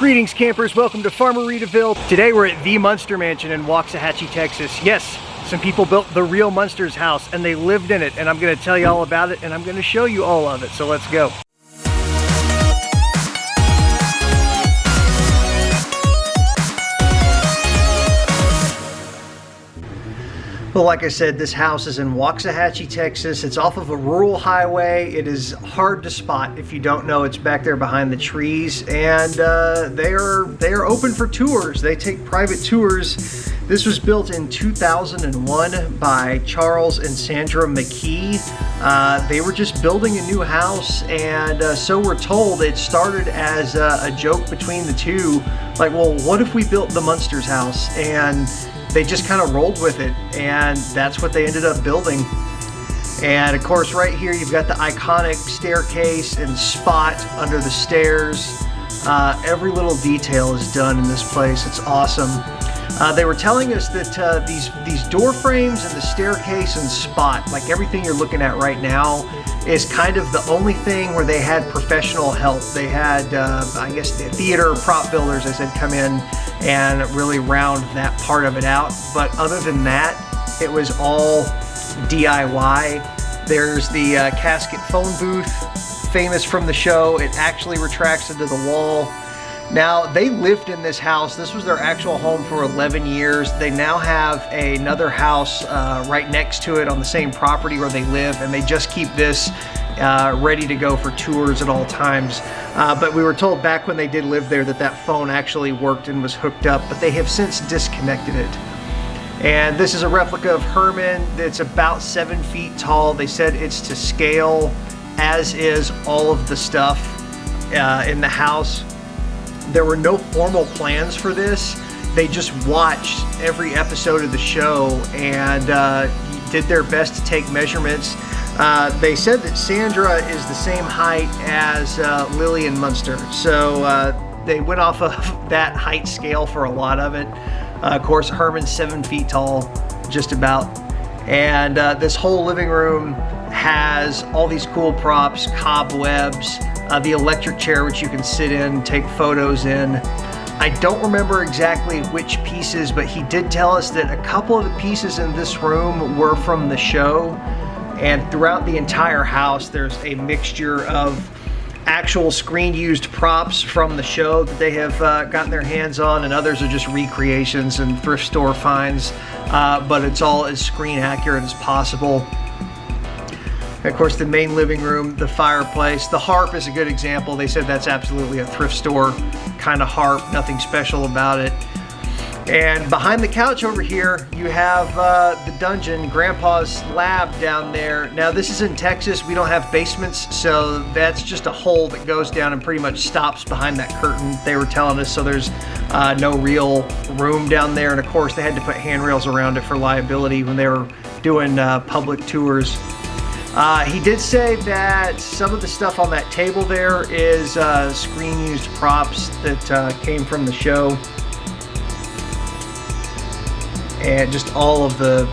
Greetings campers, welcome to Farmeritaville. Today we're at the Munster Mansion in Waxahachie, Texas. Yes, some people built the real Munster's house and they lived in it, and I'm going to tell you all about it and I'm going to show you all of it, so let's go. Well, like I said, this house is in Waxahachie, Texas. It's off of a rural highway. It is hard to spot if you don't know. It's back there behind the trees, and they are open for tours. They take private tours. This was built in 2001 by Charles and Sandra McKee. They were just building a new house, and so we're told it started as a joke between the two. Like, well, what if we built the Munster's house? And they just kind of rolled with it, and that's what they ended up building. And of course, right here you've got the iconic staircase and spot under the stairs. Every little detail is done in this place. It's awesome. They were telling us that these door frames and the staircase and spot, like everything you're looking at right now, is kind of the only thing where they had professional help. They had, I guess, the theater prop builders, as had come in and really round that part of it out. But other than that, it was all DIY. There's the casket phone booth, famous from the show. It actually retracts into the wall. Now, they lived in this house. This was their actual home for 11 years. They now have another house right next to it on the same property where they live, and they just keep this ready to go for tours at all times. But we were told back when they did live there that that phone actually worked and was hooked up, but they have since disconnected it. And this is a replica of Herman. It's about 7 feet tall. They said it's to scale, as is all of the stuff in the house. There were no formal plans for this. They just watched every episode of the show and did their best to take measurements. They said that Sandra is the same height as Lily and Munster, so they went off of that height scale for a lot of it. Of course, Herman's 7 feet tall, just about. And this whole living room has all these cool props, cobwebs, the electric chair which you can sit in, take photos in. I don't remember exactly which pieces, but he did tell us that a couple of the pieces in this room were from the show. And throughout the entire house, there's a mixture of actual screen-used props from the show that they have gotten their hands on, and others are just recreations and thrift store finds, but it's all as screen accurate as possible. And of course, the main living room, the fireplace, the harp is a good example. They said that's absolutely a thrift store kind of harp, nothing special about it. And behind the couch over here, you have the dungeon, Grandpa's lab down there. Now, this is in Texas. We don't have basements, so that's just a hole that goes down and pretty much stops behind that curtain, they were telling us, so there's no real room down there. And of course, they had to put handrails around it for liability when they were doing public tours. He did say that some of the stuff on that table there is screen-used props that came from the show. And just all of the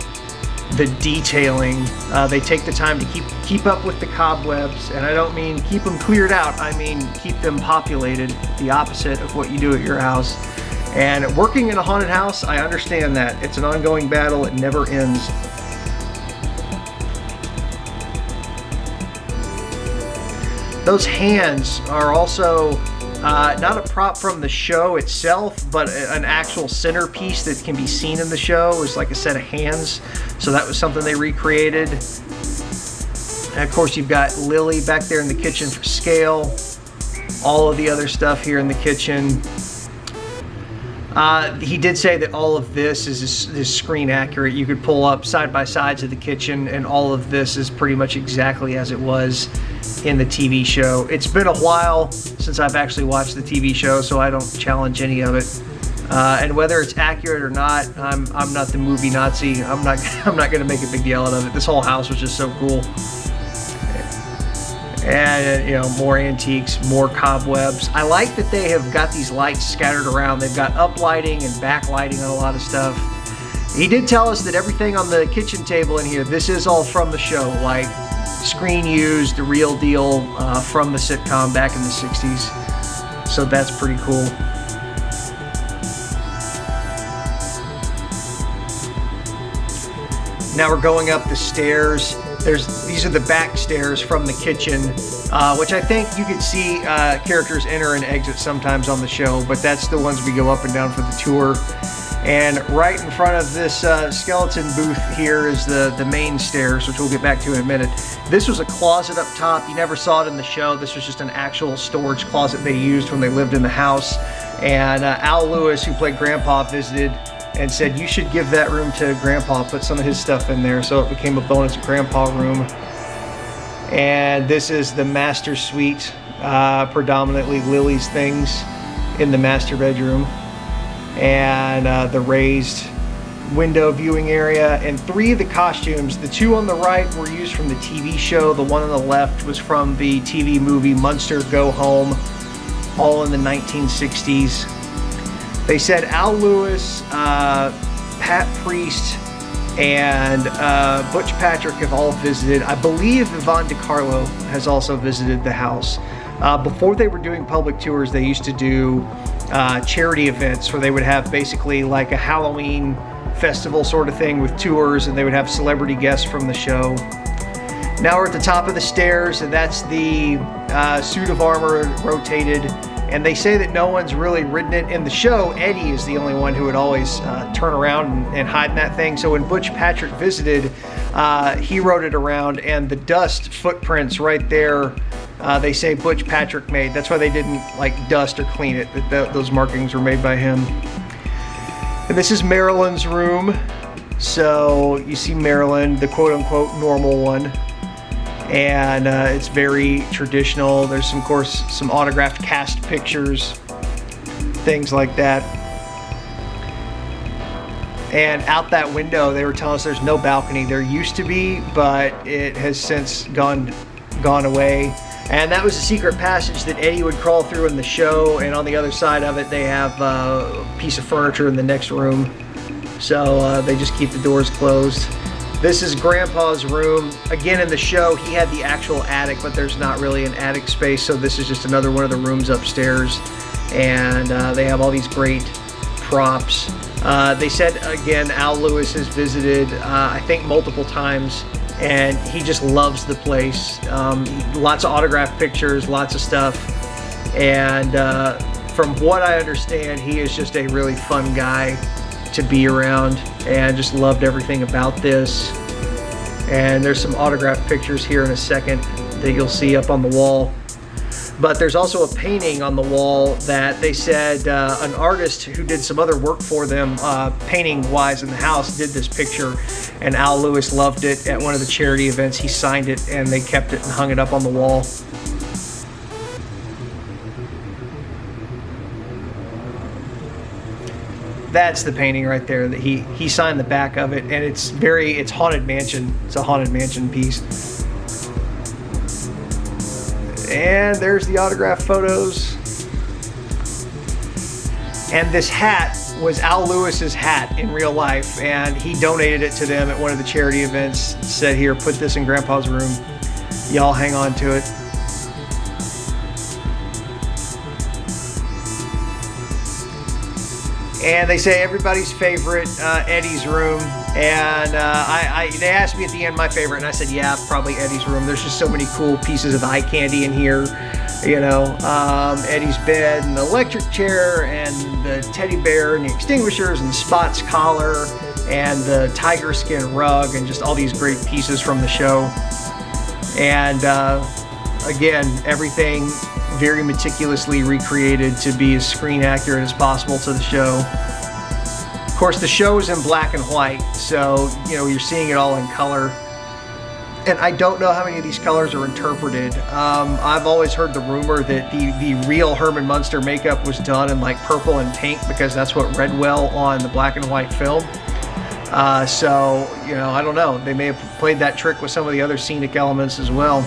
detailing. They take the time to keep up with the cobwebs, and I don't mean keep them cleared out, I mean keep them populated, the opposite of what you do at your house. And working in a haunted house, I understand that. It's an ongoing battle, it never ends. Those hands are also not a prop from the show itself, but an actual centerpiece that can be seen in the show is like a set of hands. So that was something they recreated. And of course, you've got Lily back there in the kitchen for scale. All of the other stuff here in the kitchen. He did say that all of this is screen accurate. You could pull up side by sides of the kitchen, and all of this is pretty much exactly as it was in the TV show. It's been a while since I've actually watched the TV show, so I don't challenge any of it. And whether it's accurate or not, I'm not the movie Nazi. I'm not going to make a big deal out of it. This whole house was just so cool. And you know, more antiques, more cobwebs. I like that they have got these lights scattered around. They've got up lighting and back lighting on a lot of stuff. He did tell us that everything on the kitchen table in here, this is all from the show, like screen used, the real deal from the sitcom back in the 60s. So that's pretty cool. Now we're going up the stairs. These are the back stairs from the kitchen, which I think you could see characters enter and exit sometimes on the show, but that's the ones we go up and down for the tour. And right in front of this skeleton booth here is the main stairs, which we'll get back to in a minute. This was a closet up top. You never saw it in the show. This was just an actual storage closet they used when they lived in the house. And Al Lewis, who played Grandpa, visited and said, you should give that room to Grandpa, put some of his stuff in there. So it became a bonus Grandpa room. And this is the master suite, predominantly Lily's things in the master bedroom. And the raised window viewing area, and 3 of the costumes. The 2 on the right were used from the TV show. The one on the left was from the TV movie Munster Go Home, all in the 1960s. They said Al Lewis, Pat Priest, and Butch Patrick have all visited. I believe Yvonne DiCarlo has also visited the house. Before they were doing public tours, they used to do charity events where they would have basically like a Halloween festival sort of thing with tours, and they would have celebrity guests from the show. Now we're at the top of the stairs, and that's the suit of armor rotated. And they say that no one's really ridden it. In the show, Eddie is the only one who would always turn around and hide in that thing. So when Butch Patrick visited, he rode it around, and the dust footprints right there, they say Butch Patrick made. That's why they didn't like dust or clean it. Those markings were made by him. And this is Marilyn's room. So you see Marilyn, the quote-unquote normal one. And it's very traditional. There's some, of course, some autographed cast pictures, things like that. And out that window, they were telling us there's no balcony. There used to be, but it has since gone away. And that was a secret passage that Eddie would crawl through in the show. And on the other side of it, they have a piece of furniture in the next room. So they just keep the doors closed. This is Grandpa's room. Again, in the show, he had the actual attic, but there's not really an attic space, so this is just another one of the rooms upstairs. And they have all these great props. They said, again, Al Lewis has visited, I think, multiple times, and he just loves the place. Lots of autographed pictures, lots of stuff. And from what I understand, he is just a really fun guy to be around, and just loved everything about this. And there's some autographed pictures here in a second that you'll see up on the wall. But there's also a painting on the wall that they said an artist who did some other work for them, painting wise in the house, did this picture, and Al Lewis loved it. At one of the charity events, he signed it, and they kept it and hung it up on the wall. That's the painting right there that he signed the back of it, and it's Haunted Mansion. It's a Haunted Mansion piece. And there's the autograph photos. And this hat was Al Lewis's hat in real life, and he donated it to them at one of the charity events. Said, here, put this in Grandpa's room. Y'all hang on to it. And they say everybody's favorite, Eddie's room. And they asked me at the end my favorite, and I said, yeah, probably Eddie's room. There's just so many cool pieces of eye candy in here. You know, Eddie's bed and the electric chair and the teddy bear and the extinguishers and the Spot's collar and the tiger skin rug and just all these great pieces from the show. And again, everything very meticulously recreated to be as screen accurate as possible to the show. Of course, the show is in black and white, so you know you're seeing it all in color. And I don't know how many of these colors are interpreted. I've always heard the rumor that the real Herman Munster makeup was done in like purple and pink because that's what read well on the black and white film. So, you know, I don't know. They may have played that trick with some of the other scenic elements as well.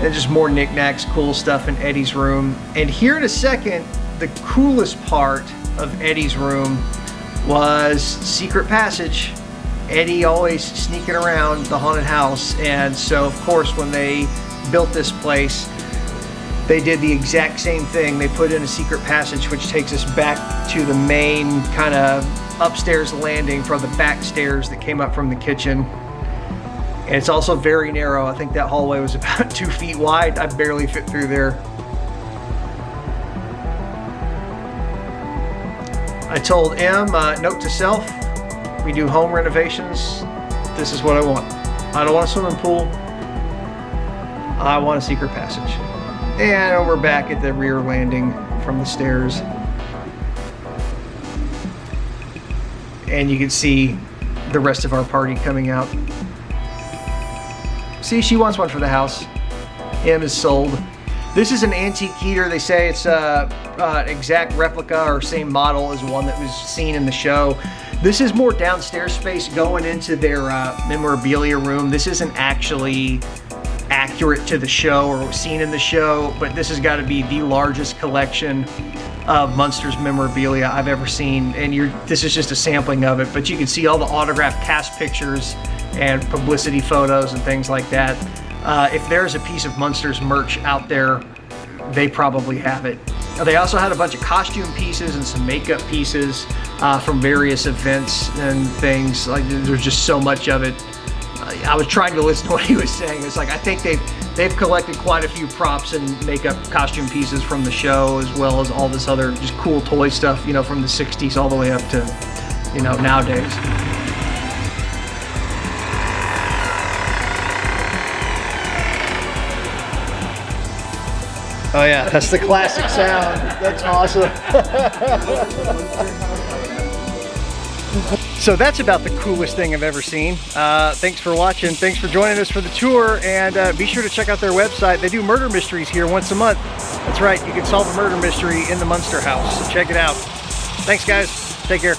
And just more knickknacks, cool stuff in Eddie's room. And here in a second, the coolest part of Eddie's room was secret passage. Eddie always sneaking around the haunted house, and so of course when they built this place, they did the exact same thing. They put in a secret passage which takes us back to the main kind of upstairs landing from the back stairs that came up from the kitchen. And it's also very narrow. I think that hallway was about 2 feet wide. I barely fit through there. I told M, note to self, we do home renovations. This is what I want. I don't want a swimming pool. I want a secret passage. And we're back at the rear landing from the stairs. And you can see the rest of our party coming out. See, she wants one for the house. M is sold. This is an antique heater. They say it's an exact replica or same model as one that was seen in the show. This is more downstairs space going into their memorabilia room. This isn't actually accurate to the show or seen in the show, but this has got to be the largest collection of Munster's memorabilia I've ever seen. And this is just a sampling of it, but you can see all the autographed cast pictures and publicity photos and things like that. If there's a piece of Munster's merch out there, they probably have it. They also had a bunch of costume pieces and some makeup pieces from various events and things. Like, there's just so much of it. I was trying to listen to what he was saying. It's like, I think they've collected quite a few props and makeup costume pieces from the show, as well as all this other just cool toy stuff, you know, from the 60s all the way up to, you know, nowadays. Oh yeah, that's the classic sound. That's awesome. So that's about the coolest thing I've ever seen. Thanks for watching. Thanks for joining us for the tour, and be sure to check out their website. They do murder mysteries here once a month. That's right, you can solve a murder mystery in the Munster house, so check it out. Thanks guys, take care.